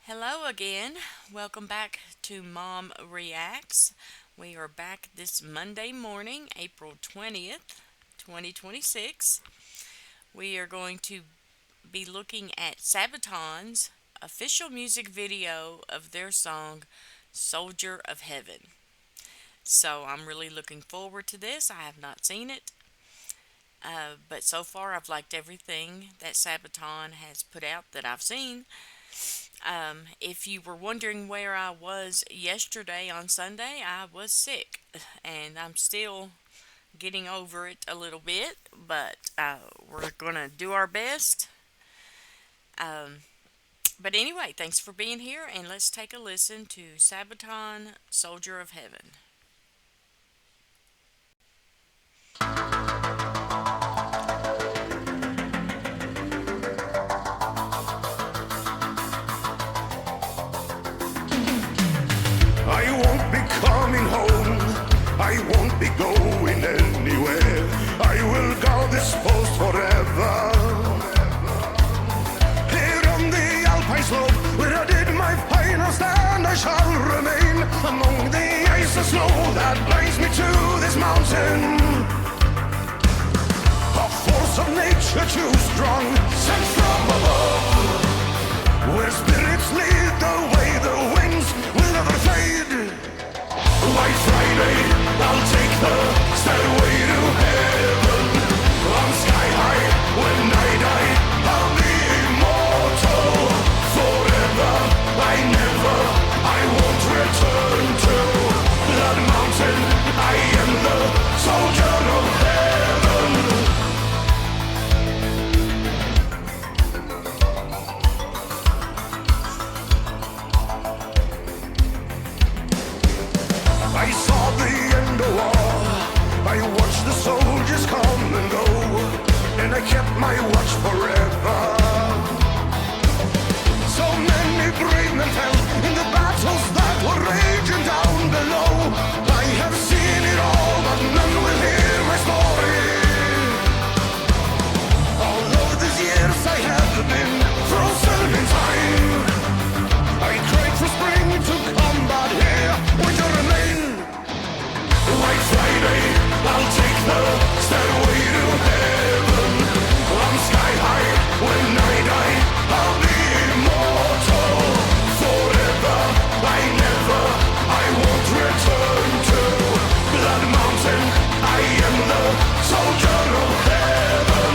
Hello again. Welcome back to Mom Reacts. We are back this Monday morning, April 20th, 2026. We are going to be looking at Sabaton's official music video of their song Soldier of Heaven. So I'm really looking forward to this. I have not seen it, but so far I've liked everything that Sabaton has put out that I've seen. If you were wondering where I was yesterday on Sunday, I was sick, and I'm still getting over it a little bit, but we're going to do our best. Um, but anyway, thanks for being here, and let's take a listen to Sabaton Soldier of Heaven. I won't be coming home. I won't be going anywhere. I will guard this post forever. Here on the Alpine slope, where I did my final stand, I shall remain among the ice and snow that binds me to this mountain. A force of nature too strong, sent from above, where spirits lead the way, the winds will never fade. White Friday, I'll take the stairway to heaven. I'm sky high when I die, I'll be immortal forever. I won't return to that mountain. I am the soldier of heaven. I saw the end of war. I watched the soldiers come and go, and I kept my watch forever. So many brave men fell in the battles that were raging down below. I have seen it all, but none will hear my story. All of these years I have been frozen in time. I cried for spring to come, but here winter remain. White Friday, I'll take the stairway to heaven. I'm sky high when I die, I'll be immortal forever. I won't return to that mountain. I am the soldier of heaven.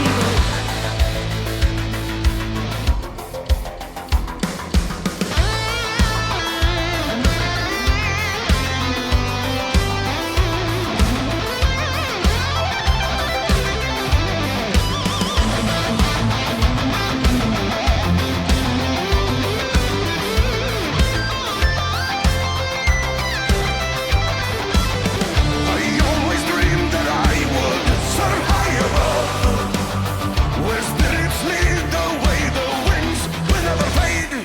I always dreamed that I would soar high above, where spirits lead the way, the winds will never fade.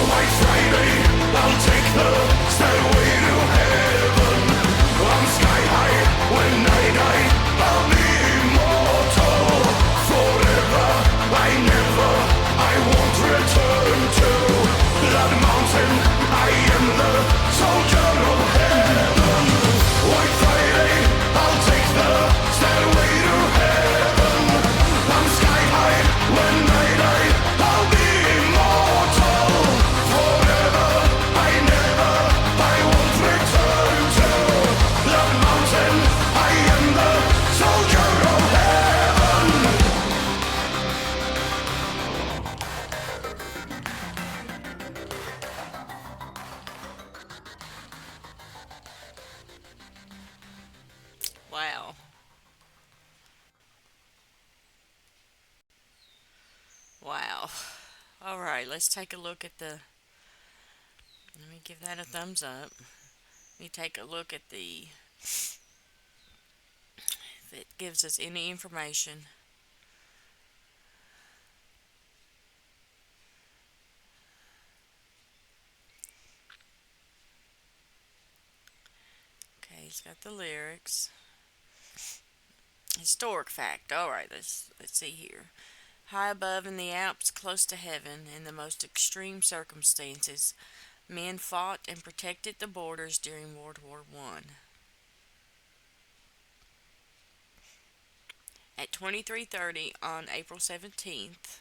White Friday, I'll take the stairway to heaven. I'm sky high when I die, I'll be immortal forever. I won't return to that mountain. I am the soldier of heaven. White Friday, I'll take the stairway to heaven. I'm sky high when I die, I'll be immortal forever. I won't return to that mountain. I am the soldier of heaven. Wow. Wow. All right, let's take a look at the. Let me give that a thumbs up. Let me take a look at the. If it gives us any information. Okay, he's got the lyrics. Historic fact. All right, let's see here. High above in the Alps, close to heaven, in the most extreme circumstances, men fought and protected the borders during World War One. At 23:30 on April 17th,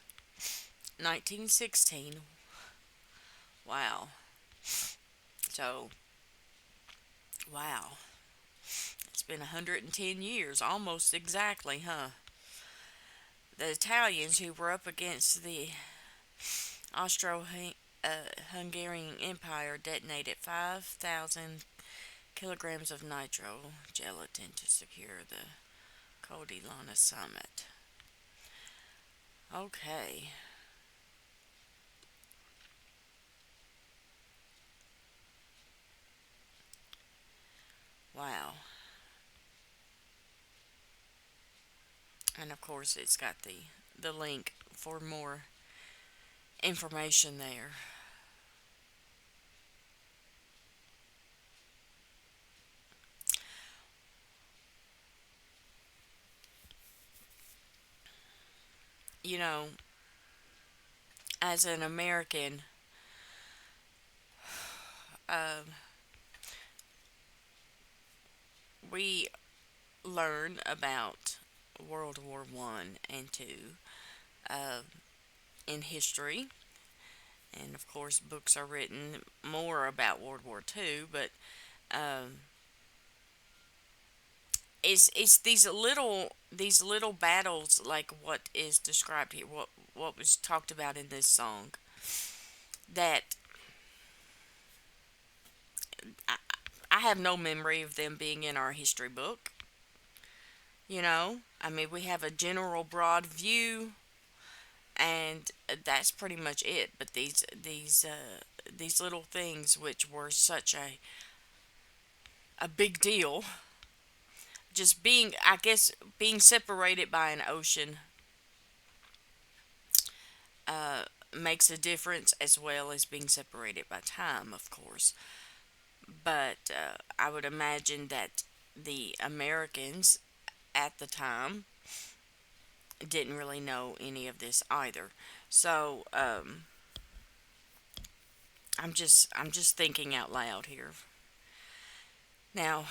1916, wow. So, wow. It's been 110 years, almost exactly, huh? The Italians, who were up against the Austro-Hungarian Empire, detonated 5,000 kilograms of nitro gelatin to secure the Codilana summit. Okay, wow. And of course, it's got the link for more information there. You know, as an American, um, we learn about World War One and Two in history, and of course, books are written more about World War Two. But um, it's these little battles like what is described here, what was talked about in this song, that I, I have no memory of them being in our history book. I mean, we have a general broad view, and that's pretty much it. But these little things, which were such a big deal, just being, I guess, being separated by an ocean, uh, makes a difference, as well as being separated by time, of course. But I would imagine that the Americans at the time didn't really know any of this either. So I'm just thinking out loud here. Now,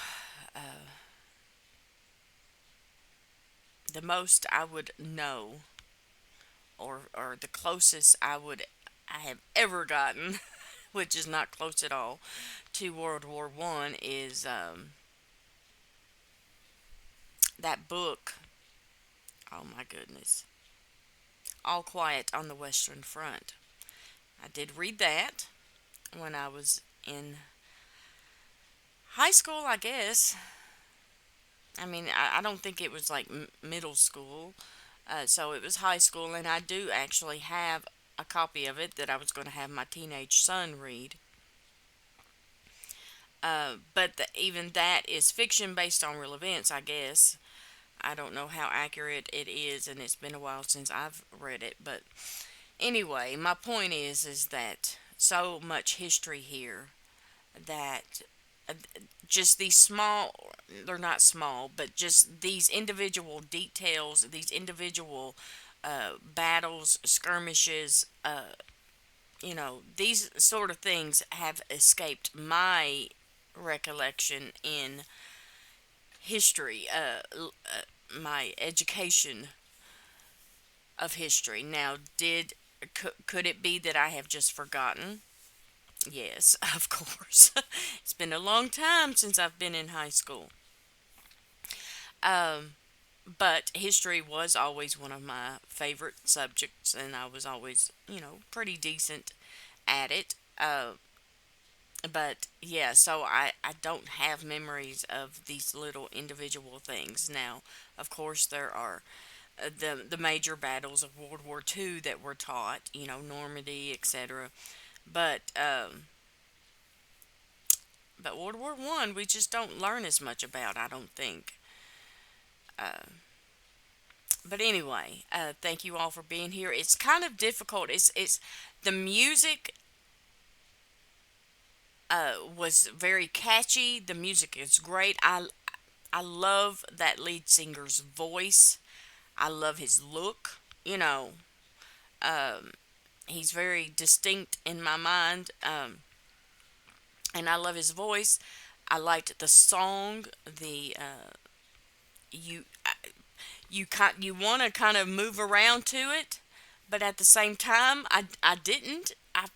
the most I would know, or the closest I have ever gotten, which is not close at all, to World War One, is that book. Oh my goodness, All Quiet on the Western Front. I did read that when I was in high school, I guess. I mean, I don't think it was like middle school. So it was high school, and I do actually have a copy of it that I was going to have my teenage son read. But even that is fiction based on real events, I guess. I don't know how accurate it is, and it's been a while since I've read it. But anyway, my point is that so much history here that uh, just these small, they're not small, but just these individual details, these individual battles, skirmishes, these sort of things have escaped my recollection in history, my education of history. Now, could it be that I have just forgotten? Yes, of course. It's been a long time since I've been in high school. Um, but history was always one of my favorite subjects, and I was always, pretty decent at it. But yeah, so I don't have memories of these little individual things. Now, of course, there are the major battles of World War II that were taught, Normandy, etc. But but World War One, we just don't learn as much about, I don't think. But anyway, thank you all for being here. It's kind of difficult. It's the music was very catchy. The music is great. I love that lead singer's voice. I love his look. You know, He's very distinct in my mind, and I love his voice. I liked the song. The you you want to kind of move around to it, but at the same time, I didn't.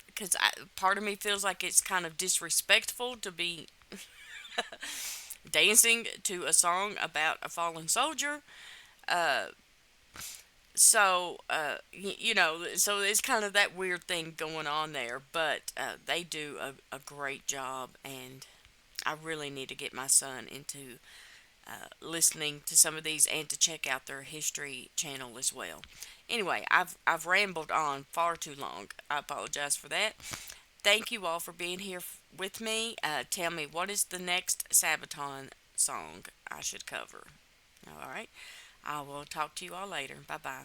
Because part of me feels like it's kind of disrespectful to be dancing to a song about a fallen soldier. Uh, so it's kind of that weird thing going on there, but they do a great job, and I really need to get my son into listening to some of these and to check out their history channel as well. Anyway, I've rambled on far too long. I apologize for that. Thank you all for being here with me. Tell me, what is the next Sabaton song I should cover? All right. I will talk to you all later. Bye bye.